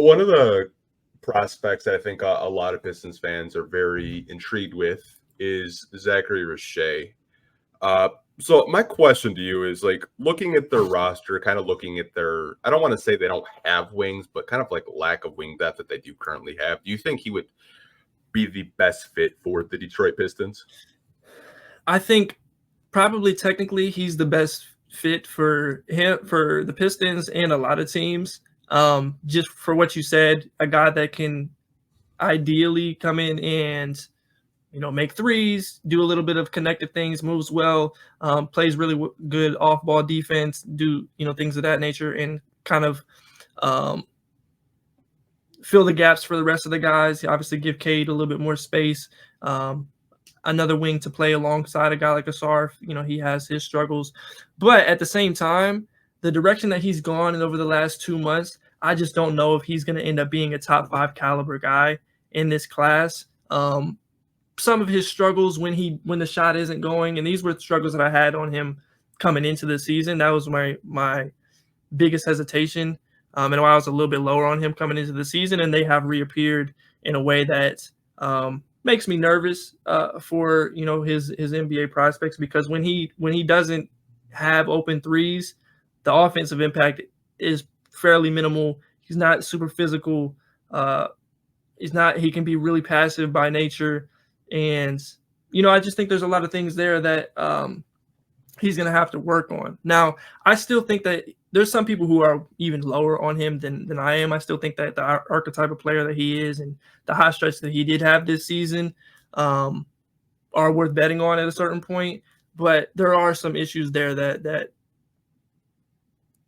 one of the prospects I think a lot of Pistons fans are very intrigued with is Zaccharie Risacher. Uh, so my question to you is like looking at their roster, kind of looking at their, I don't want to say they don't have wings, but kind of like lack of wing depth that they do currently have. Do you think he would be the best fit for the Detroit Pistons? I think probably technically he's the best fit for him, for the Pistons and a lot of teams. Just for what you said, a guy that can ideally come in and make threes, do a little bit of connected things, moves well, plays really good off-ball defense, do things of that nature, and kind of fill the gaps for the rest of the guys. Obviously, give Cade a little bit more space. Another wing to play alongside a guy like Asar. He has his struggles, but at the same time, the direction that he's gone in over the last 2 months, I just don't know if he's going to end up being a top 5 caliber guy in this class. Some of his struggles when the shot isn't going, and these were the struggles that I had on him coming into the season. That was my biggest hesitation, and why I was a little bit lower on him coming into the season, and they have reappeared in a way that makes me nervous for his NBA prospects, because when he doesn't have open threes, the offensive impact is fairly minimal. He's not super physical. He can be really passive by nature. And, I just think there's a lot of things there that he's going to have to work on. Now, I still think that there's some people who are even lower on him than I am. I still think that the archetype of player that he is and the hot stretch that he did have this season are worth betting on at a certain point. But there are some issues there that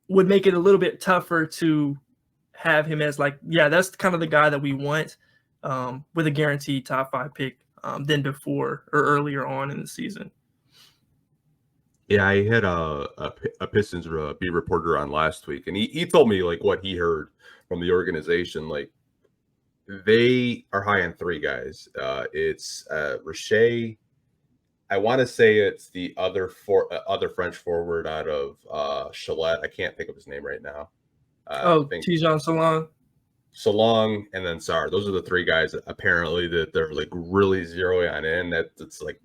would make it a little bit tougher to have him as that's kind of the guy that we want with a guaranteed top 5 pick than before or earlier on in the season. Yeah, I had a Pistons beat reporter on last week, and he told me like what he heard from the organization. Like they are high on 3 guys. It's Risacher. I want to say it's the other French forward out of Chalet. I can't think of his name right now. Tijan Salong, and then Sar. Those are the 3 guys apparently that they're like really zeroing on in. That's like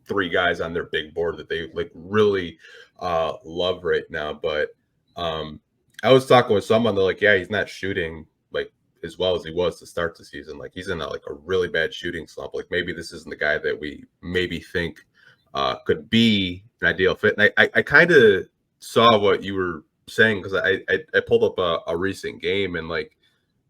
3 guys on their big board that they like really love right now. But I was talking with someone, they're like, yeah, he's not shooting like as well as he was to start the season. Like he's in a really bad shooting slump. Like maybe this isn't the guy that we maybe think could be an ideal fit. And I kind of saw what you were saying, because I pulled up a recent game, and like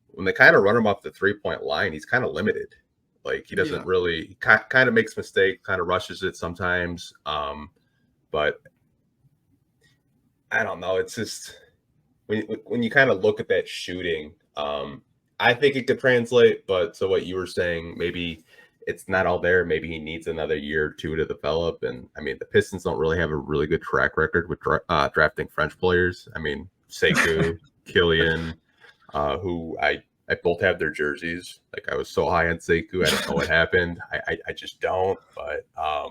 when they kind of run him off the 3-point line, he's kind of limited. Like he doesn't really kind of makes mistakes, kind of rushes it sometimes. But I don't know. It's just when you kind of look at that shooting, I think it could translate. But so what you were saying, maybe it's not all there. Maybe he needs another year or 2 to develop. And I mean, the Pistons don't really have a really good track record with drafting French players. I mean, Sekou, Killian, who I both have their jerseys. Like I was so high on Sekou, I don't know what happened. I just don't. But I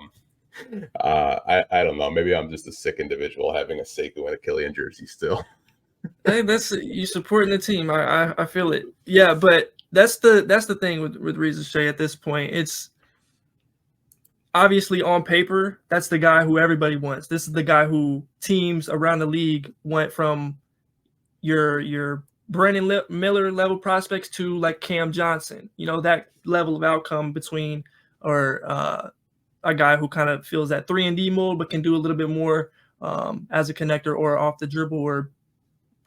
don't know. Maybe I'm just a sick individual having a Sekou and a Killian jersey still. Hey, that's you supporting the team. I feel it. Yeah, but that's the thing with Risacher at this point. It's obviously on paper, that's the guy who everybody wants. This is the guy who teams around the league went from your Brandon Miller level prospects to like Cam Johnson. That level of outcome between or a guy who kind of fills that 3-and-D mold but can do a little bit more as a connector or off the dribble, or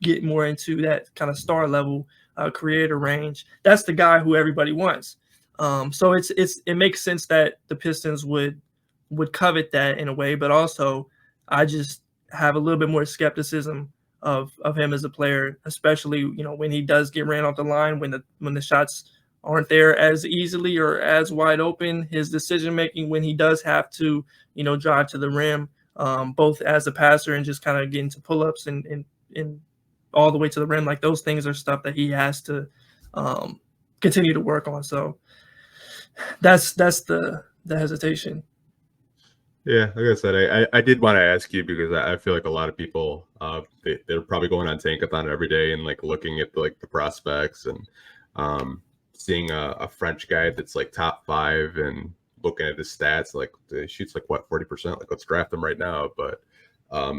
get more into that kind of star level creator range. That's the guy who everybody wants. So it makes sense that the Pistons would covet that in a way, but also I just have a little bit more skepticism of him as a player, especially when he does get ran off the line, when the shots aren't there as easily or as wide open. His decision making when he does have to drive to the rim, both as a passer and just kind of get into pull-ups and all the way to the rim, like those things are stuff that he has to continue to work on. So that's the hesitation. Yeah, like I said, I did want to ask you because I feel like a lot of people they're probably going on Tankathon every day and like looking at the prospects and seeing a French guy that's like top 5 and looking at his stats, like he shoots like what 40%. Like let's draft him right now. But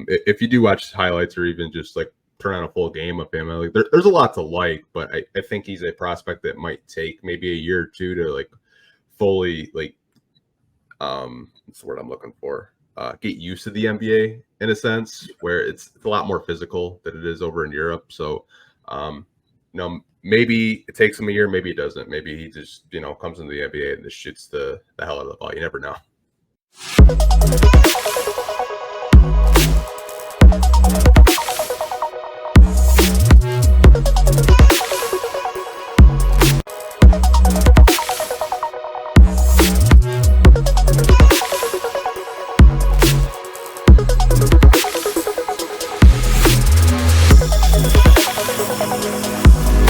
if you do watch highlights or even just like turn on a full game of him, like there's a lot to like. But I think he's a prospect that might take maybe a year or two to like fully like what's the word I'm looking for? Get used to the NBA in a sense where it's a lot more physical than it is over in Europe. So, maybe it takes him a year, maybe it doesn't. Maybe he just, comes into the NBA and just shoots the hell out of the ball. You never know.